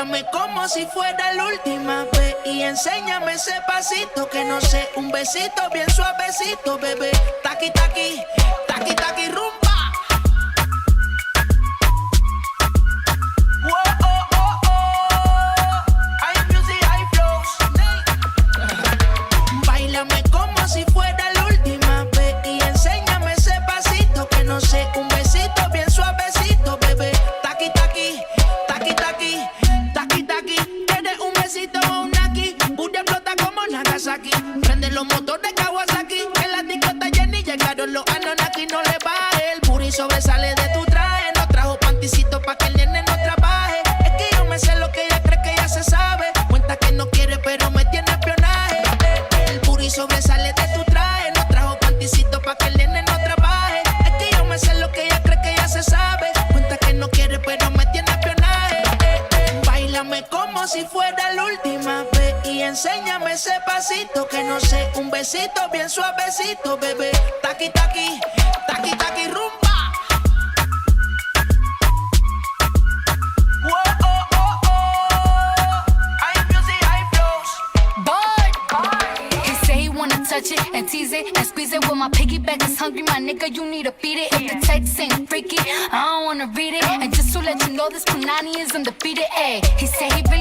Báilame como si fuera la última vez y enséñame ese pasito que no sé, un besito bien suavecito, bebé. Taqui, taqui, taqui, taqui, rumba. Whoa, oh, oh, oh. Hay music, hay flows. Báilame como si fuera la última vez y enséñame ese pasito que no sé, un besito bien suavecito, bebé. Taqui, taqui, taqui, taqui, taqui, taqui. Tienes un besito o un aquí, booty explota como Nagasaki. Prende los motores Kawasaki, en la disco está llena y llegaron los Anunnaki. No le baje, el booty sobresale de tu traje. No trajo panticito pa' que el nene no trabaje. Es que yo me sé lo que ella cree que ya se sabe. Cuenta que no quiere pero me tiene espionaje. El booty sobresale de tu traje. No trajo panticito pa' que el nene no trabaje. Es que yo me sé lo que ella cree que ya se sabe. Cuenta que no quiere pero me tiene espionaje. Báilame como si fuera la última vez y enséñame ese pasito que no sé, un besito bien suavecito, bebé. Taqui, taqui, taqui, taqui, rumba. Whoa, oh, oh, oh. Hay music, hay flows. Boy, he say he wanna touch it and tease it and squeeze it. Well, my piggyback is hungry, my nigga, you need to feed it. If the text ain't freaky, I don't wanna read it. And just to let you know, this Punani is undefeated. Ayy, he say he really